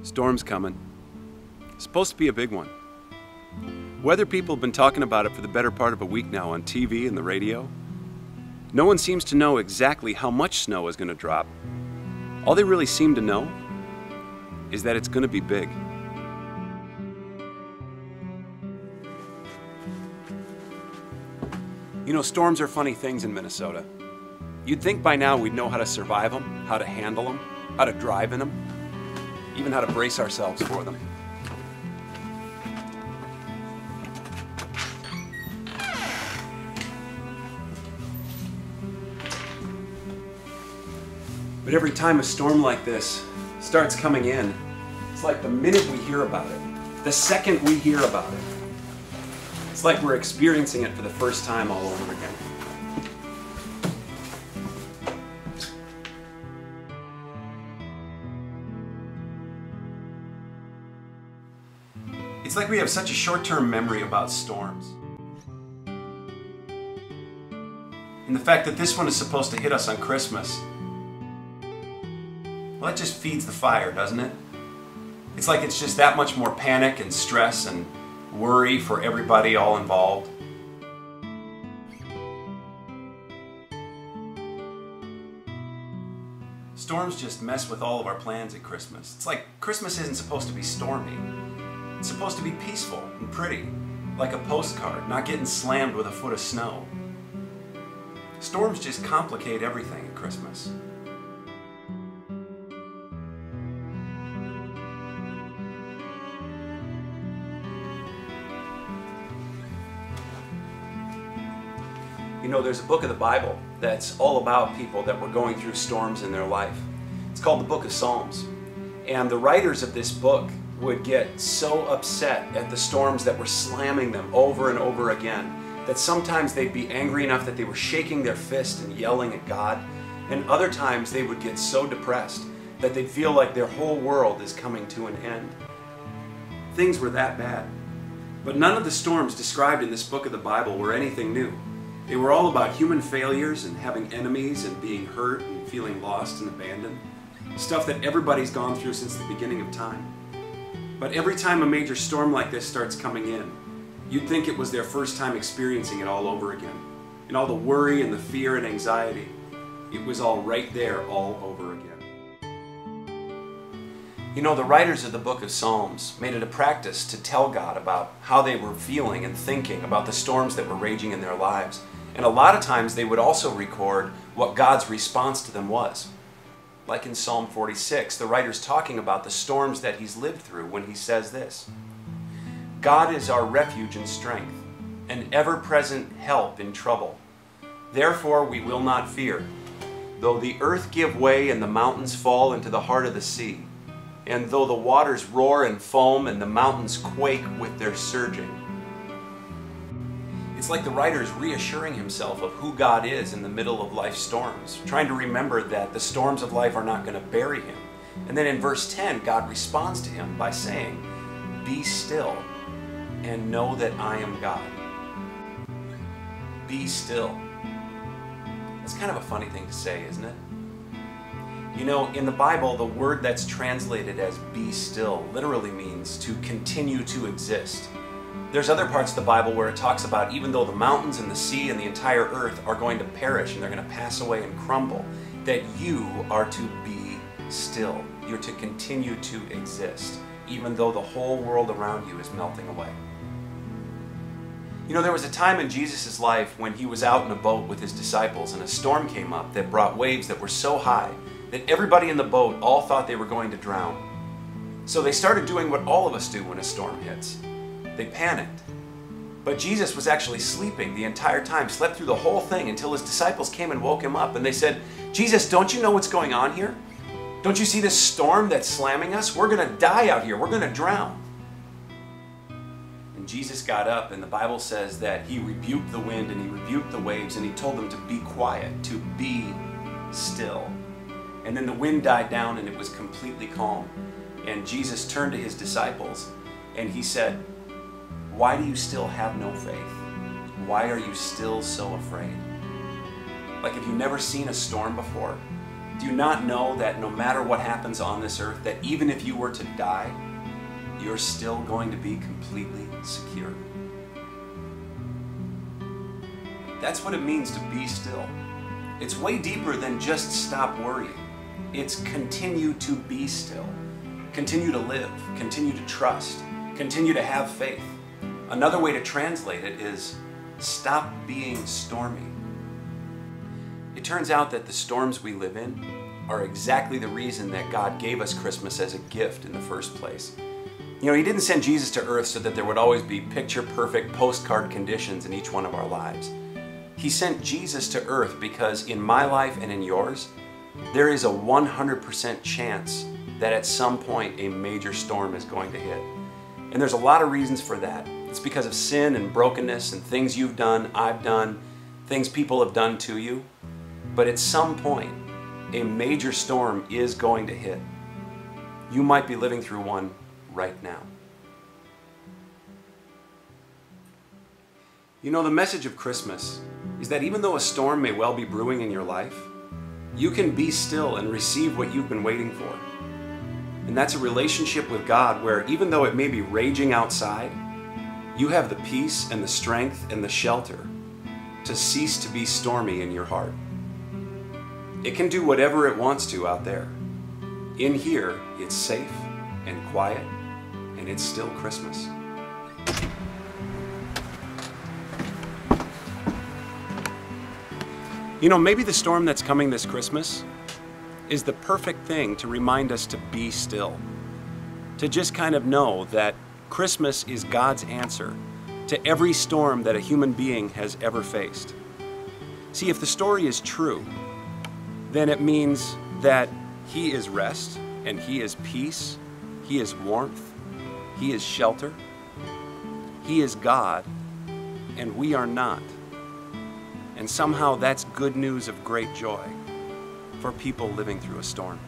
Storm's coming. It's supposed to be a big one. Weather people have been talking about it for the better part of a week now on TV and the radio. No one seems to know exactly how much snow is going to drop. All they really seem to know is that it's going to be big. You know, storms are funny things in Minnesota. You'd think by now we'd know how to survive them, how to handle them, how to drive in them, even how to brace ourselves for them. But every time a storm like this starts coming in, it's like the minute we hear about it, the second we hear about it, it's like we're experiencing it for the first time all over again. It's like we have such a short-term memory about storms. And the fact that this one is supposed to hit us on Christmas, well, it just feeds the fire, doesn't it? It's like it's just that much more panic and stress and worry for everybody all involved. Storms just mess with all of our plans at Christmas. It's like Christmas isn't supposed to be stormy. It's supposed to be peaceful and pretty, like a postcard, not getting slammed with a foot of snow. Storms just complicate everything at Christmas. You know, there's a book of the Bible that's all about people that were going through storms in their life. It's called the Book of Psalms. And the writers of this book would get so upset at the storms that were slamming them over and over again that sometimes they'd be angry enough that they were shaking their fist and yelling at God, and other times they would get so depressed that they'd feel like their whole world is coming to an end. Things were that bad. But none of the storms described in this book of the Bible were anything new. They were all about human failures and having enemies and being hurt and feeling lost and abandoned. Stuff that everybody's gone through since the beginning of time. But every time a major storm like this starts coming in, you'd think it was their first time experiencing it all over again. And all the worry and the fear and anxiety, it was all right there all over again. You know, the writers of the Book of Psalms made it a practice to tell God about how they were feeling and thinking about the storms that were raging in their lives. And a lot of times they would also record what God's response to them was. Like in Psalm 46, the writer's talking about the storms that he's lived through when he says this: God is our refuge and strength, an ever-present help in trouble. Therefore we will not fear, though the earth give way and the mountains fall into the heart of the sea, and though the waters roar and foam and the mountains quake with their surging. It's like the writer's reassuring himself of who God is in the middle of life's storms, trying to remember that the storms of life are not going to bury him. And then in verse 10, God responds to him by saying, "Be still and know that I am God." Be still. That's kind of a funny thing to say, isn't it? You know, in the Bible, the word that's translated as "be still" literally means to continue to exist. There's other parts of the Bible where it talks about even though the mountains and the sea and the entire earth are going to perish and they're going to pass away and crumble, that you are to be still. You're to continue to exist, even though the whole world around you is melting away. You know, there was a time in Jesus' life when he was out in a boat with his disciples and a storm came up that brought waves that were so high that everybody in the boat all thought they were going to drown. So they started doing what all of us do when a storm hits. They panicked. But Jesus was actually sleeping the entire time, slept through the whole thing until his disciples came and woke him up. And they said, "Jesus, don't you know what's going on here? Don't you see this storm that's slamming us? We're going to die out here. We're going to drown." And Jesus got up, and the Bible says that he rebuked the wind and he rebuked the waves and he told them to be quiet, to be still. And then the wind died down and it was completely calm. And Jesus turned to his disciples and he said, "Why do you still have no faith? Why are you still so afraid?" Like, have you never seen a storm before? Do you not know that no matter what happens on this earth, that even if you were to die, you're still going to be completely secure? That's what it means to be still. It's way deeper than just stop worrying. It's continue to be still. Continue to live. Continue to trust. Continue to have faith. Another way to translate it is stop being stormy. It turns out that the storms we live in are exactly the reason that God gave us Christmas as a gift in the first place. You know, He didn't send Jesus to earth so that there would always be picture-perfect postcard conditions in each one of our lives. He sent Jesus to earth because in my life and in yours, there is a 100% chance that at some point a major storm is going to hit. And there's a lot of reasons for that. It's because of sin and brokenness and things you've done, I've done, things people have done to you. But at some point, a major storm is going to hit. You might be living through one right now. You know, the message of Christmas is that even though a storm may well be brewing in your life, you can be still and receive what you've been waiting for. And that's a relationship with God where even though it may be raging outside, you have the peace and the strength and the shelter to cease to be stormy in your heart. It can do whatever it wants to out there. In here, it's safe and quiet, and it's still Christmas. You know, maybe the storm that's coming this Christmas is the perfect thing to remind us to be still. To just kind of know that Christmas is God's answer to every storm that a human being has ever faced. See, if the story is true, then it means that He is rest, and He is peace, He is warmth, He is shelter, He is God, and we are not. And somehow that's good news of great joy for people living through a storm.